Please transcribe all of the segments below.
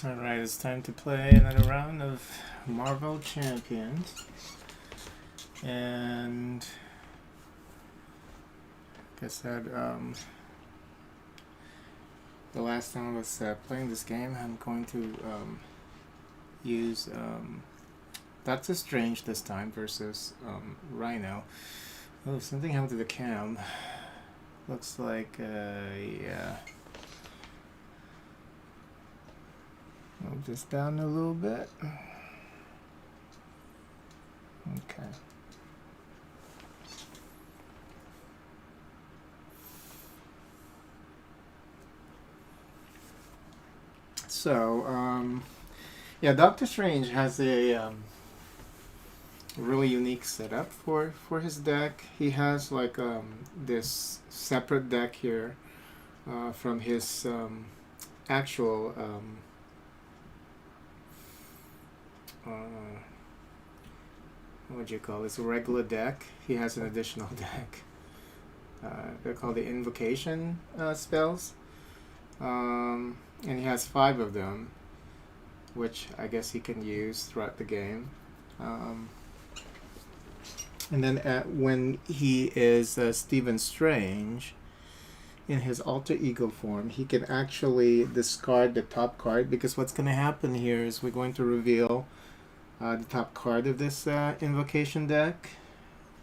Alright, it's time to play another round of Marvel Champions. And like I said, the last time I was playing this game, I'm going to use Doctor Strange this time versus Rhino. Oh, something happened to the cam. Looks like, yeah. Move this down a little bit. Okay. So, yeah, Doctor Strange has a really unique setup for his deck. He has like this separate deck here from his actual what do you call this? A regular deck. He has an additional deck. They're called the invocation spells, and he has 5 of them, which I guess he can use throughout the game. And then when he is Stephen Strange, in his alter ego form, he can actually discard the top card, because what's going to happen here is we're going to reveal the top card of this invocation deck,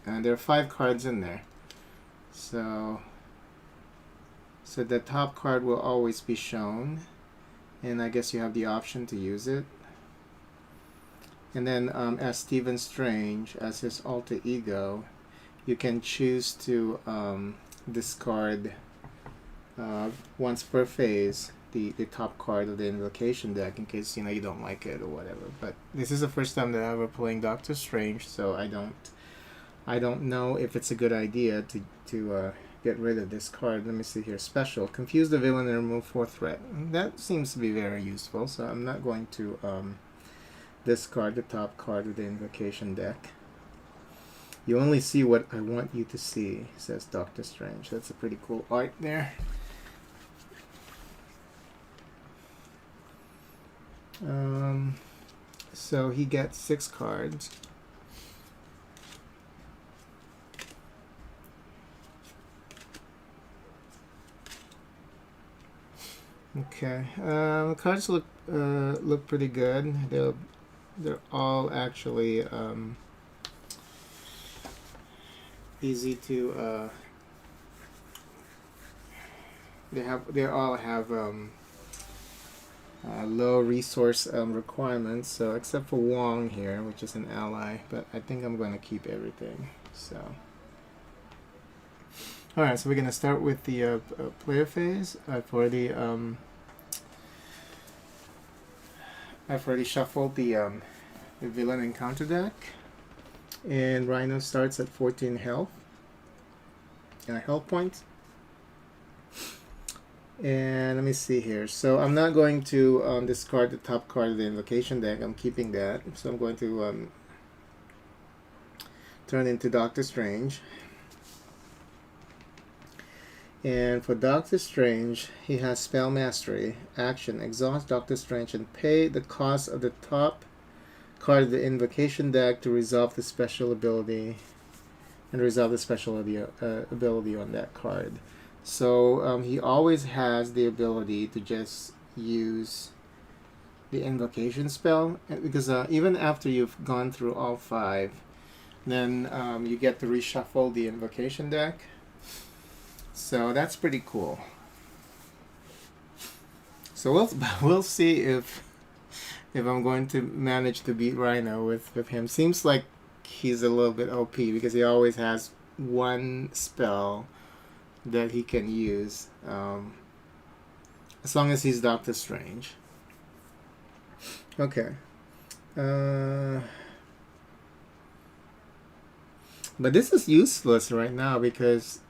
and there are 5 cards in there. So the top card will always be shown, and I guess you have the option to use it. And then as Stephen Strange, as his alter ego, you can choose to discard once per phase the top card of the invocation deck, in case you don't like it or whatever. But this is the first time that I'm ever playing Doctor Strange, so I don't know if it's a good idea to get rid of this card. Let me see here. Special: confuse the villain and remove 4 threat. That seems to be very useful, so I'm not going to discard the top card of the invocation deck. You only see what I want you to see, says Doctor Strange. That's a pretty cool art there. So he gets 6 cards. Okay, the cards look pretty good. They're all actually easy to. They all have low resource requirements. So except for Wong here, which is an ally, but I think I'm going to keep everything. So. All right, so we're going to start with the player phase. I've already shuffled the villain encounter deck, and Rhino starts at 14 health points. And let me see here. So I'm not going to discard the top card of the invocation deck. I'm keeping that. So I'm going to turn into Doctor Strange. And for Doctor Strange, he has Spell Mastery. Action: exhaust Doctor Strange and pay the cost of the top card of the invocation deck to resolve the special ability, and resolve the special ability on that card. So he always has the ability to just use the invocation spell, because even after you've gone through all 5, then you get to reshuffle the invocation deck. So that's pretty cool. So we'll see if I'm going to manage to beat Rhino with him. Seems like he's a little bit OP, because he always has 1 spell that he can use, as long as he's Doctor Strange. Okay. But this is useless right now, because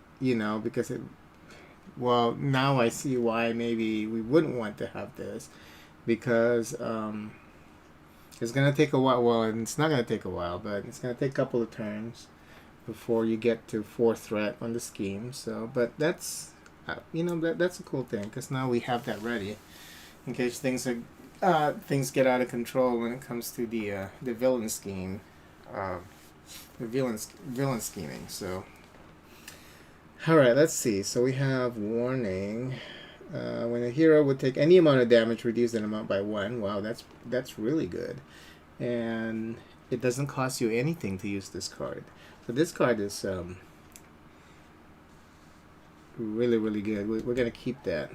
well, now I see why maybe we wouldn't want to have this, because it's going to take a while. Well, it's not going to take a while, but it's going to take a couple of turns before you get to 4 threat on the scheme. So, but that's that's a cool thing, because now we have that ready in case things are things get out of control when it comes to the villain scheme, uh, the villain scheming. So, all right, let's see. So we have warning. When a hero would take any amount of damage, reduce that amount by 1. Wow, that's really good. And it doesn't cost you anything to use this card. So this card is really, really good. We're going to keep that.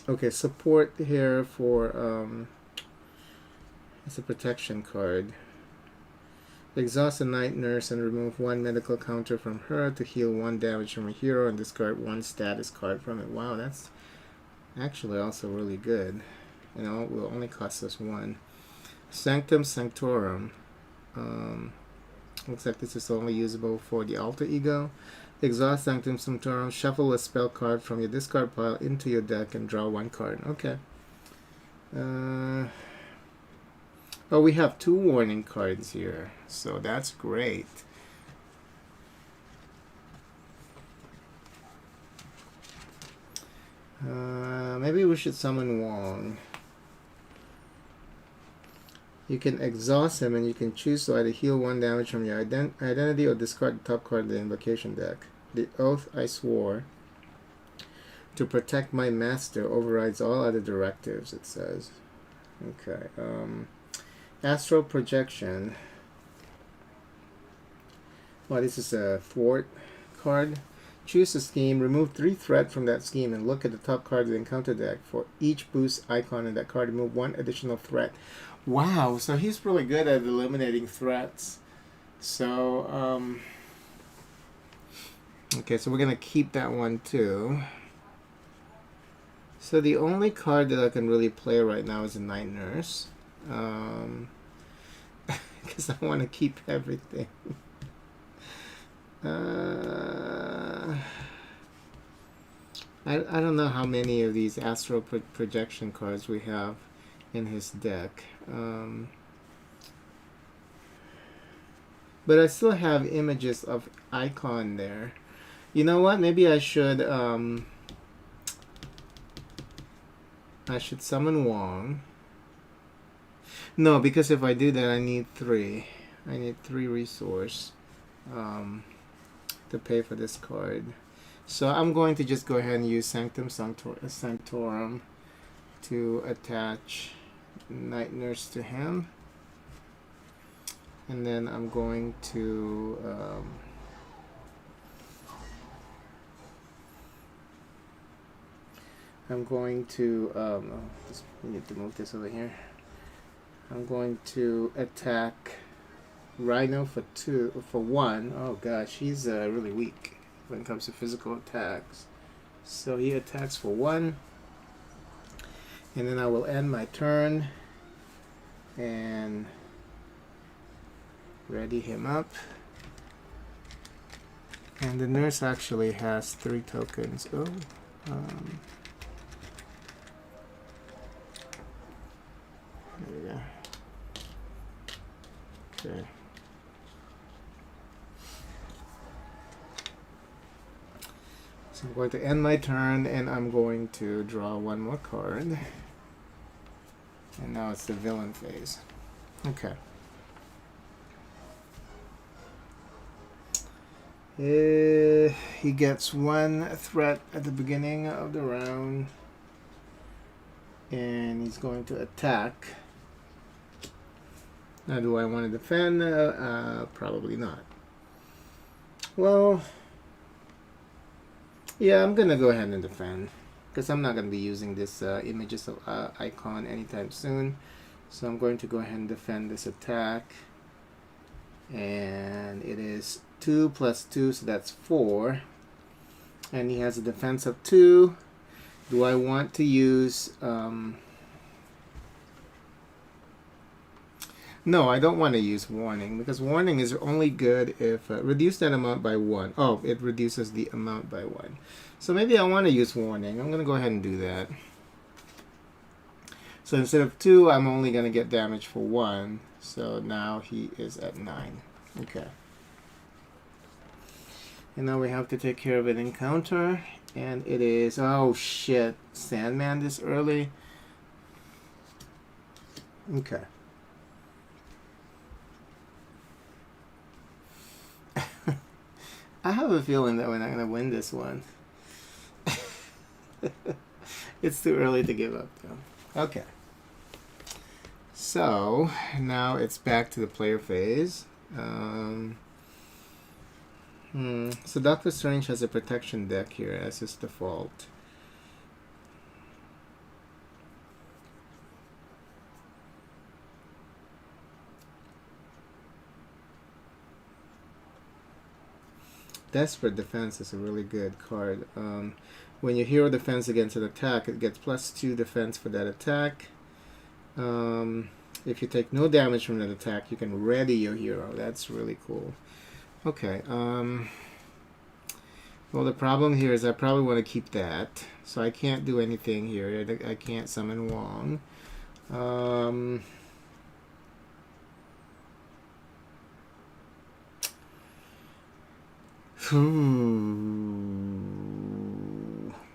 Okay, support here for... it's a protection card. Exhaust a night nurse and remove 1 medical counter from her to heal 1 damage from a hero and discard 1 status card from it. Wow, that's actually also really good. You know, it will only cost us 1. Sanctum Sanctorum. Looks like this is only usable for the alter ego. Exhaust Sanctum Sanctorum. Shuffle a spell card from your discard pile into your deck and draw 1 card. Okay. Oh, we have 2 warning cards here, so that's great. Maybe we should summon Wong. You can exhaust him and you can choose to either heal 1 damage from your identity or discard the top card of the invocation deck. The oath I swore to protect my master overrides all other directives, it says. Okay. Astral projection. Well, this is a thwart card. Choose a scheme, remove 3 threat from that scheme, and look at the top card of the encounter deck. For each boost icon in that card, remove 1 additional threat. Wow, so he's really good at eliminating threats. So, okay, so we're going to keep that one too. So the only card that I can really play right now is a Night Nurse. Because I want to keep everything. I don't know how many of these astral projection cards we have in his deck. But I still have images of icon there. You know what? Maybe I should summon Wong. No, because if I do that, I need 3. I need 3 resource to pay for this card. So I'm going to just go ahead and use Sanctum Sanctorum to attach Night Nurse to him. And then I'm going to just we need to move this over here. I'm going to attack Rhino for 1. Oh gosh, he's really weak when it comes to physical attacks. So he attacks for 1. And then I will end my turn and ready him up. And the nurse actually has 3 tokens. Oh, there we go. Okay. So I'm going to end my turn and I'm going to draw 1 more card. And now it's the villain phase. Okay. He gets 1 threat at the beginning of the round. And he's going to attack. Now, do I want to defend? Probably not. Well, yeah, I'm going to go ahead and defend. Because I'm not going to be using this images of icon anytime soon. So I'm going to go ahead and defend this attack. And it is 2 plus 2, so that's 4. And he has a defense of 2. Do I want to use... No, I don't want to use warning, because warning is only good if... reduce that amount by 1. Oh, it reduces the amount by 1. So maybe I want to use warning. I'm going to go ahead and do that. So instead of 2, I'm only going to get damage for 1. So now he is at 9. Okay. And now we have to take care of an encounter. And it is, oh shit, Sandman this early? Okay. I have a feeling that we're not going to win this one. It's too early to give up, though. Okay. So, now it's back to the player phase. So Doctor Strange has a protection deck here as his default. Desperate Defense is a really good card. When your hero defends against an attack, it gets +2 defense for that attack. If you take no damage from that attack, you can ready your hero. That's really cool. Okay. Well, the problem here is I probably want to keep that. So I can't do anything here. I can't summon Wong.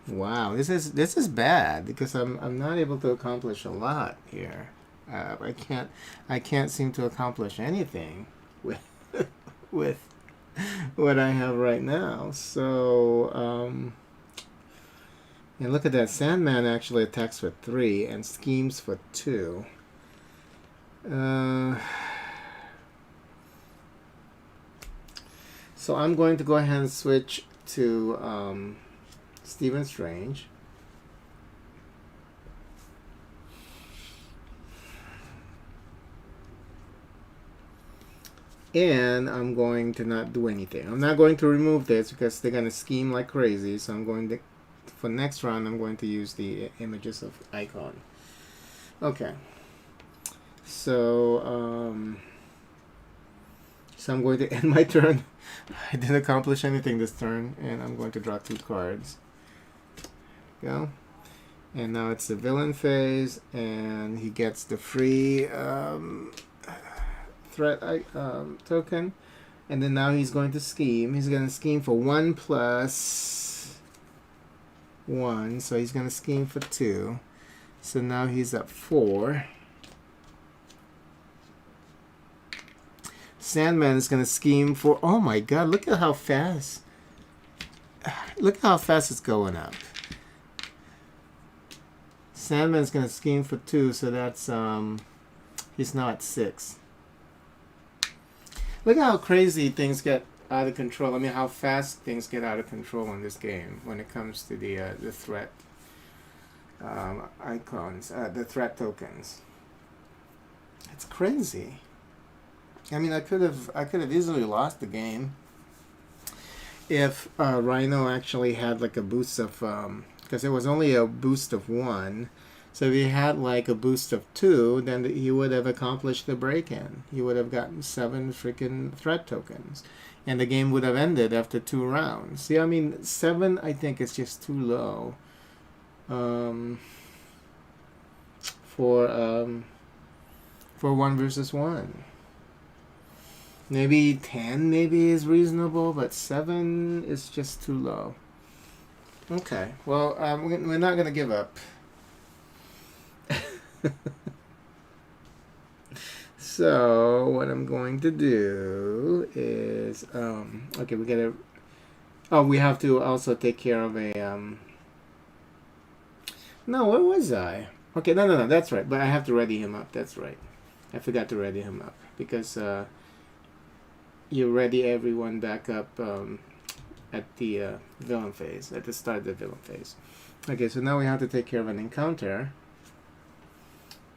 Wow, this is bad because I'm not able to accomplish a lot here. I can't seem to accomplish anything with with what I have right now. So and look at that, Sandman actually attacks for 3 and schemes for 2. So I'm going to go ahead and switch to Stephen Strange. And I'm going to not do anything. I'm not going to remove this because they're going to scheme like crazy. So I'm going to, for next round, I'm going to use the images of icon. Okay. So I'm going to end my turn. I didn't accomplish anything this turn, and I'm going to draw 2 cards. Go. And now it's the villain phase, and he gets the free threat token. And then now he's going to scheme. He's going to scheme for 1 plus 1. So he's going to scheme for 2. So now he's at 4. Sandman is going to scheme for... Oh my god, look at how fast... Look how fast it's going up. Sandman's going to scheme for 2, so that's... he's now at 6. Look at how crazy things get out of control. I mean, how fast things get out of control in this game when it comes to the threat icons, the threat tokens. It's crazy. I mean, I could have easily lost the game if Rhino actually had like a boost of because it was only a boost of 1. So if he had like a boost of 2, then he would have accomplished the break-in. He would have gotten 7 freaking threat tokens, and the game would have ended after 2 rounds. See, I mean, 7 I think is just too low for 1 versus 1. Maybe 10 maybe is reasonable, but 7 is just too low. Okay, well, we're not going to give up. So, what I'm going to do is, okay, we gotta, oh, we have to also take care of a, no, where was I? Okay, no, that's right, but I have to ready him up, that's right. I forgot to ready him up, because, you ready everyone back up at the villain phase, at the start of the villain phase. Okay, so now we have to take care of an encounter.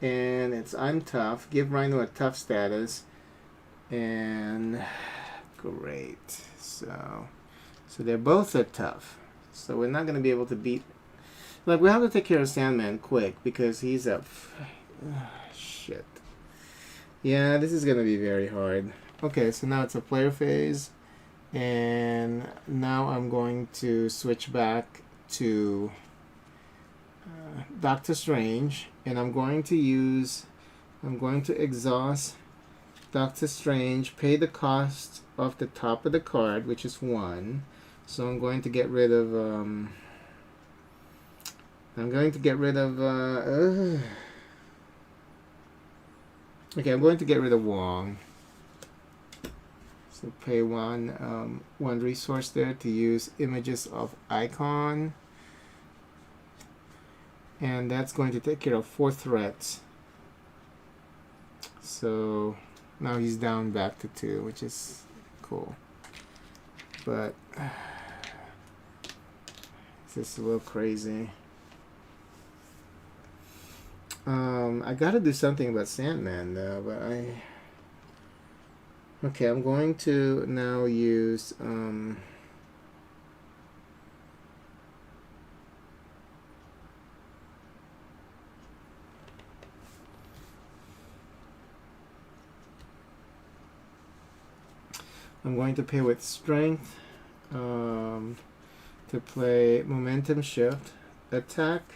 And it's I'm tough. Give Rhino a tough status. And great. So they're both at tough. So we're not going to be able to beat... Like, we have to take care of Sandman quick because he's up... shit. Yeah, this is going to be very hard. Okay, so now it's a player phase, and now I'm going to switch back to Doctor Strange, and I'm going to exhaust Doctor Strange, pay the cost of the top of the card, which is 1. So I'm going to get rid of I'm going to get rid of... okay, I'm going to get rid of Wong. So pay one resource there to use images of icon. And that's going to take care of 4 threats. So now he's down back to 2, which is cool. But this is a little crazy. I gotta do something about Sandman though, but okay, I'm going to now use I'm going to pay with strength to play momentum shift, attack,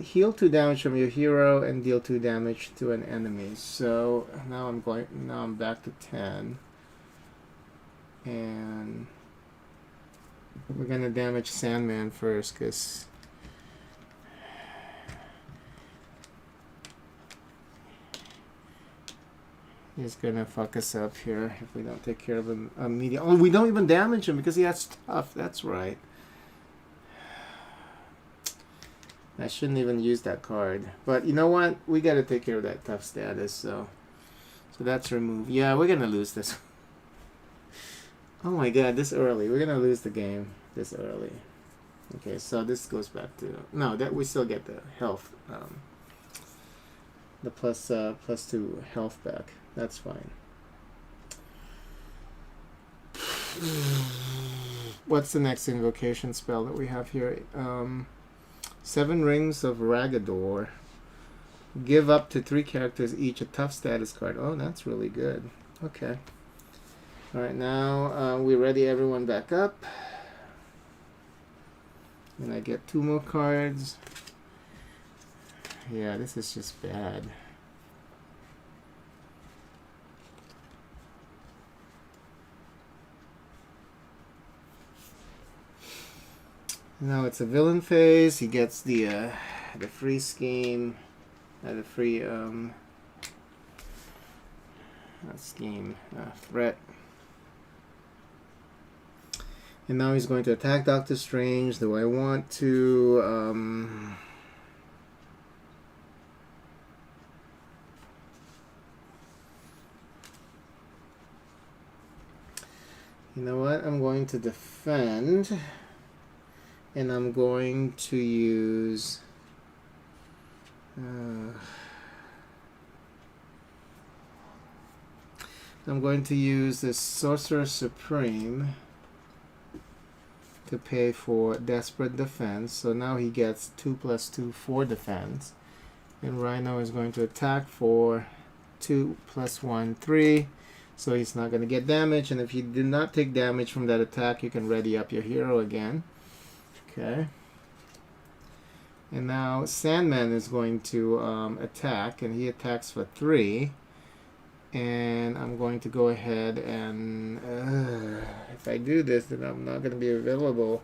heal 2 damage from your hero and deal 2 damage to an enemy. So now I'm back to 10, and we're gonna damage Sandman first because he's gonna fuck us up here if we don't take care of him immediately. Oh, we don't even damage him because he has stuff. That's right. I shouldn't even use that card. But you know what? We gotta take care of that tough status, so that's removed. Yeah, we're gonna lose this. Oh my god, this early. We're gonna lose the game this early. Okay, so this goes back to... No, that we still get the health. The plus 2 health back. That's fine. What's the next invocation spell that we have here? 7 Rings of Ragador. Give up to 3 characters each a tough status card. Oh, that's really good. Okay. Alright, now we ready everyone back up. And I get 2 more cards. Yeah, this is just bad. Now it's a villain phase. He gets the free scheme, the free threat. And now he's going to attack Doctor Strange. Do I want to you know what? I'm going to defend. And I'm going to use the Sorcerer Supreme to pay for Desperate Defense. So now he gets 2 + 2 for defense. And Rhino is going to attack for 2 + 1, 3. So he's not going to get damage. And if you do not take damage from that attack, you can ready up your hero again. Okay. And now Sandman is going to attack, and he attacks for 3. And I'm going to go ahead and if I do this, then I'm not going to be available.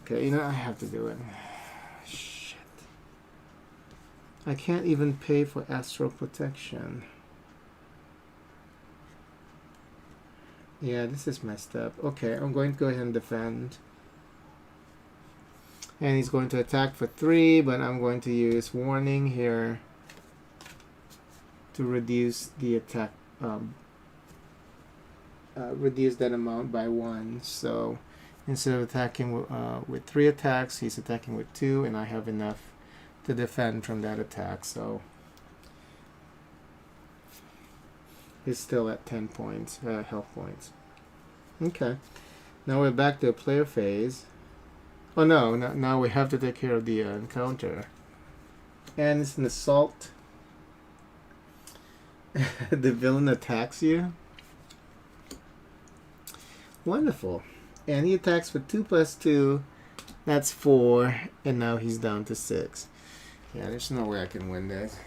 Okay, you know, I have to do it. Shit. I can't even pay for Astral Protection. Yeah, this is messed up. Okay, I'm going to go ahead and defend. And he's going to attack for 3, but I'm going to use Warning here to reduce the attack, reduce that amount by 1. So instead of attacking with 3 attacks, he's attacking with 2, and I have enough to defend from that attack. So he's still at 10 points, health points. Okay, now we're back to a player phase. Oh no, now we have to take care of the encounter. And it's an assault. The villain attacks you. Wonderful. And he attacks for 2 + 2. That's 4. And now he's down to 6. Yeah, there's no way I can win this.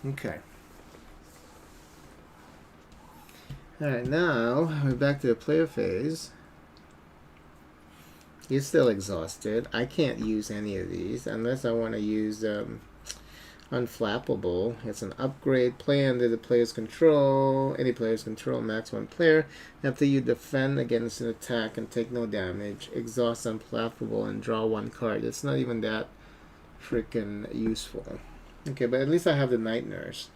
Okay. Alright, now we're back to the player phase. He's still exhausted. I can't use any of these unless I want to use Unflappable. It's an upgrade. Play under the player's control. Any player's control, max one player. After you defend against an attack and take no damage, exhaust Unflappable and draw one card. It's not even that freaking useful. Okay, but at least I have the Night Nurse.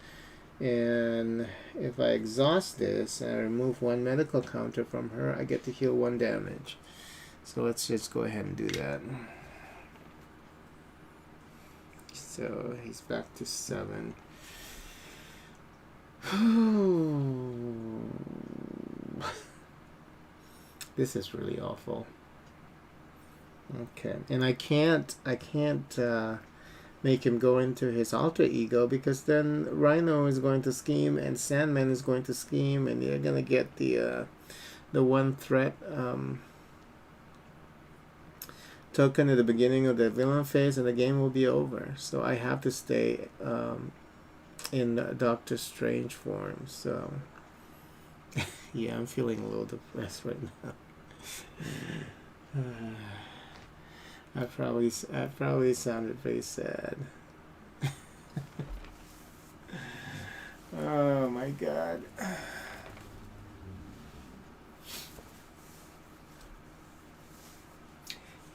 And if I exhaust this and I remove one medical counter from her, I get to heal one damage. So let's just go ahead and do that. So he's back to 7. This is really awful. Okay, and I can't make him go into his alter ego, because then Rhino is going to scheme and Sandman is going to scheme, and you're gonna get the one threat token at the beginning of the villain phase, and the game will be over. So I have to stay in Doctor Strange form. So yeah, I'm feeling a little depressed right now. I probably sounded very sad. Oh my god.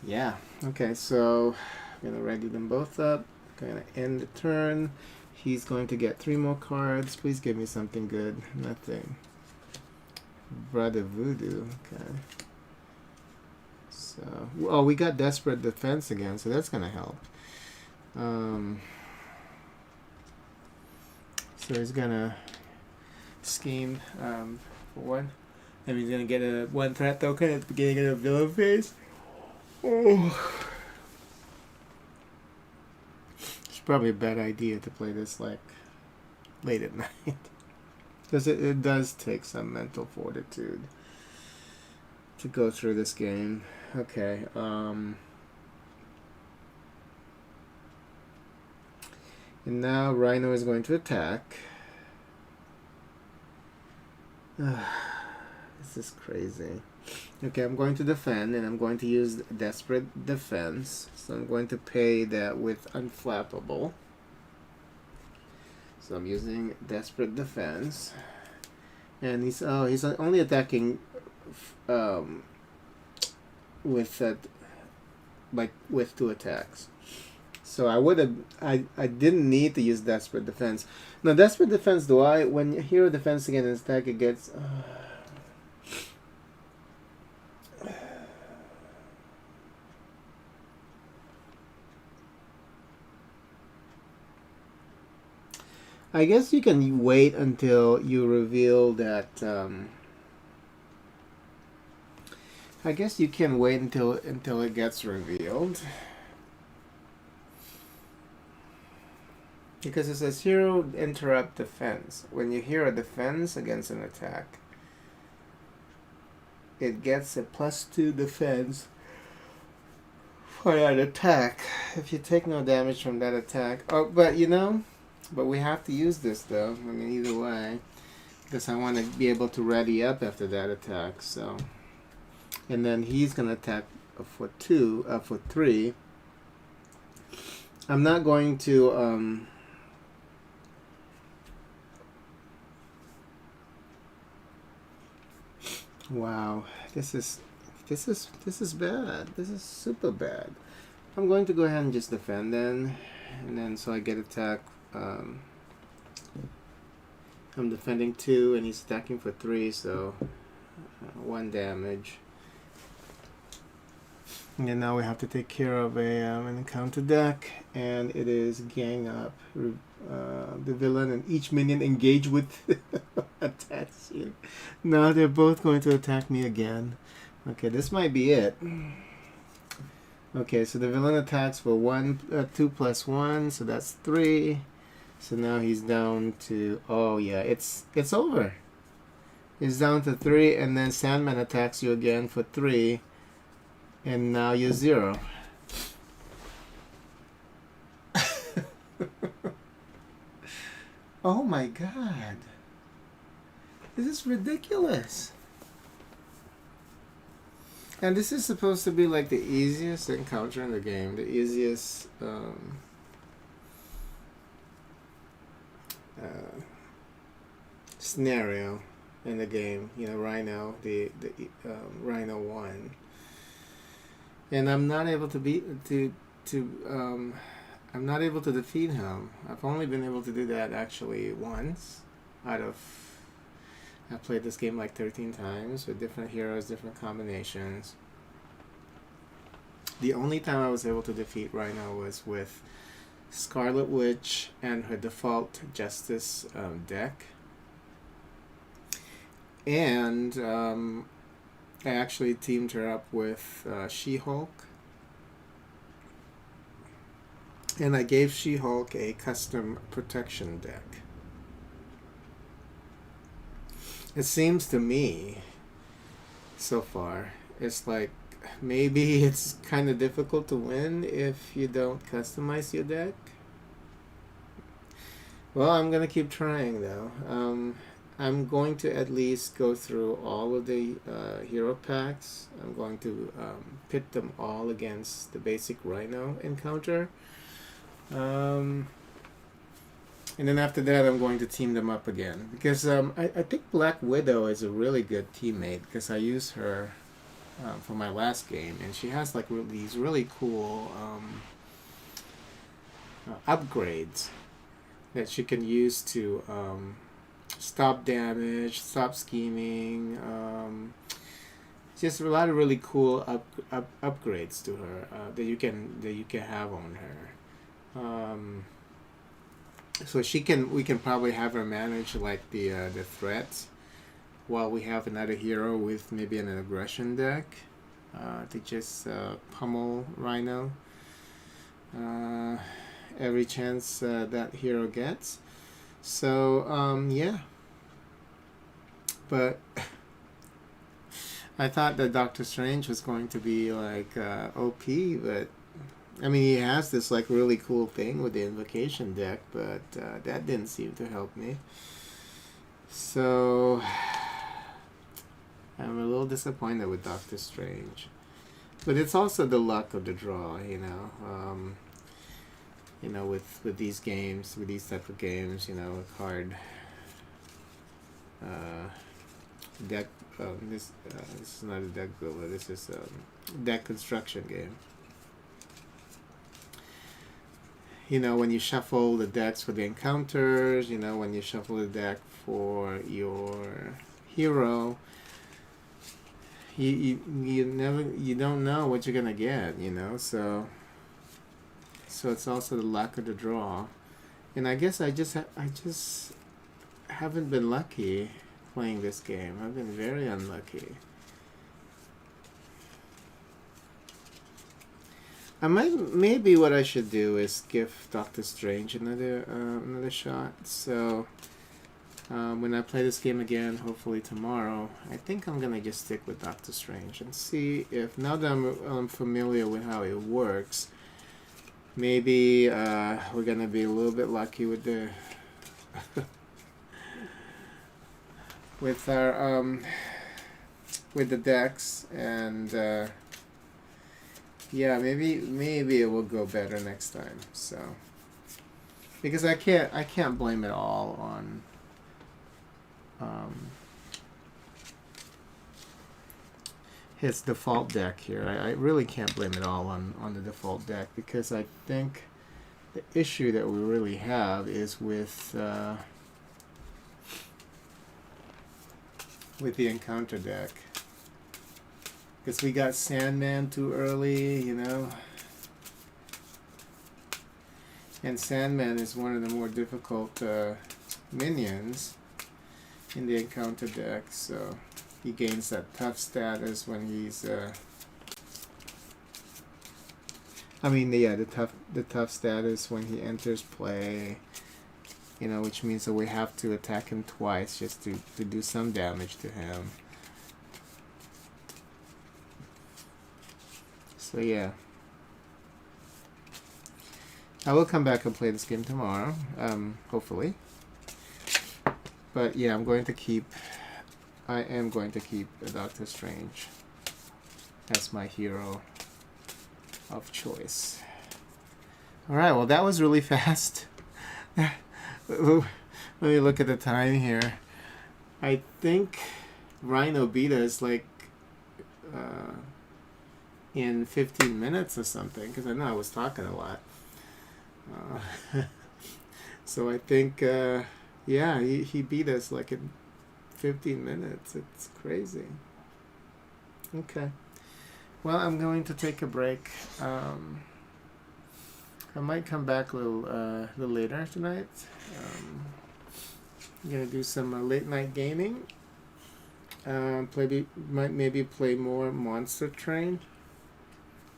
Yeah. Okay, so I'm gonna ready them both up. I'm gonna end the turn. He's going to get 3 more cards. Please give me something good. Nothing. Brother Voodoo. Okay. So, oh, we got Desperate Defense again, so that's gonna help. So he's gonna scheme for one. And he's gonna get a 1 threat token at the beginning of the villain phase. Oh. It's probably a bad idea to play this like late at night. Because it does take some mental fortitude to go through this game. Okay, and now Rhino is going to attack. This is crazy. Okay, I'm going to defend, and I'm going to use Desperate Defense. So I'm going to pay that with Unflappable. So I'm using Desperate Defense. And he's only attacking with 2 attacks. So I didn't need to use Desperate Defense. Now Desperate Defense, when you hear defense against attack, it gets I guess you can wait until you reveal that. I guess you can wait until it gets revealed, because it says hero interrupt defense. When you hear a defense against an attack, it gets a +2 defense for that attack if you take no damage from that attack. Oh, but we have to use this though. I mean, either way, because I want to be able to ready up after that attack. So, and then he's gonna attack for 3. I'm not going to wow, this is bad. This is super bad. I'm going to go ahead and just defend then, and then so I get attack. I'm defending 2 and he's attacking for 3, so 1 damage. And now we have to take care of an encounter deck, and it is gang up. The villain and each minion engage with attacks you. Now they're both going to attack me again. Okay, this might be it. Okay, so the villain attacks for 2 + 1, so that's 3. So now he's down to, oh yeah, it's over. He's down to 3, and then Sandman attacks you again for 3, and now you're 0. Oh my god. This is ridiculous. And this is supposed to be like the easiest encounter in the game, the easiest scenario in the game. You know, Rhino, the Rhino 1, and I'm not able to I'm not able to defeat him. I've only been able to do that actually once out of. I've played this game like 13 times with different heroes, different combinations. The only time I was able to defeat Rhino was with Scarlet Witch and her default Justice deck. And I actually teamed her up with She-Hulk. And I gave She-Hulk a custom protection deck. It seems to me, so far, it's like maybe it's kind of difficult to win if you don't customize your deck. Well, I'm going to keep trying though. I'm going to at least go through all of the hero packs. I'm going to pit them all against the basic Rhino encounter. And then after that, I'm going to team them up again. Because I think Black Widow is a really good teammate. Because I used her for my last game. And she has like these really cool upgrades that she can use to stop damage, stop scheming. Just a lot of really cool upgrades to her that you can have on her. So we can probably have her manage like the threats, while we have another hero with maybe an aggression deck to just pummel Rhino every chance that hero gets. So yeah, but I thought that Doctor Strange was going to be like OP, but I mean, he has this like really cool thing with the invocation deck, but that didn't seem to help me. So I'm a little disappointed with Doctor Strange, but it's also the luck of the draw, you know. With these games, with these type of games, you know, a card deck. This is not a deck builder. This is a deck construction game. You know, when you shuffle the decks for the encounters, you know, when you shuffle the deck for your hero, you don't know what you're gonna get, you know. So it's also the luck of the draw, and I guess I just haven't been lucky playing this game. I've been very unlucky. Maybe what I should do is give Doctor Strange another shot. So when I play this game again, hopefully tomorrow, I think I'm gonna just stick with Doctor Strange and see if, now that I'm familiar with how it works, maybe we're gonna be a little bit lucky with the with our with the decks, and yeah, maybe it will go better next time. So, because I can't blame it all on his default deck here. I really can't blame it all on the default deck, because I think the issue that we really have is with the encounter deck. Because we got Sandman too early, you know. And Sandman is one of the more difficult minions in the encounter deck, so he gains that tough status when he's the tough status when he enters play, you know, which means that we have to attack him twice just to do some damage to him. So yeah, I will come back and play this game tomorrow, hopefully. But yeah, I'm going to keep I am going to keep Doctor Strange as my hero of choice. Alright, well that was really fast. Let me look at the time here. I think Rhino beat us like in 15 minutes or something, because I know I was talking a lot. So I think, yeah, he beat us like in 15 minutes. It's crazy. Okay. Well, I'm going to take a break. I might come back a little later tonight. I'm gonna do some late night gaming. Maybe play more Monster Train.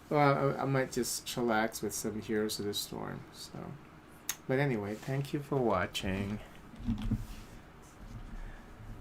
Well, I might just chillax with some Heroes of the Storm. So, but anyway, thank you for watching.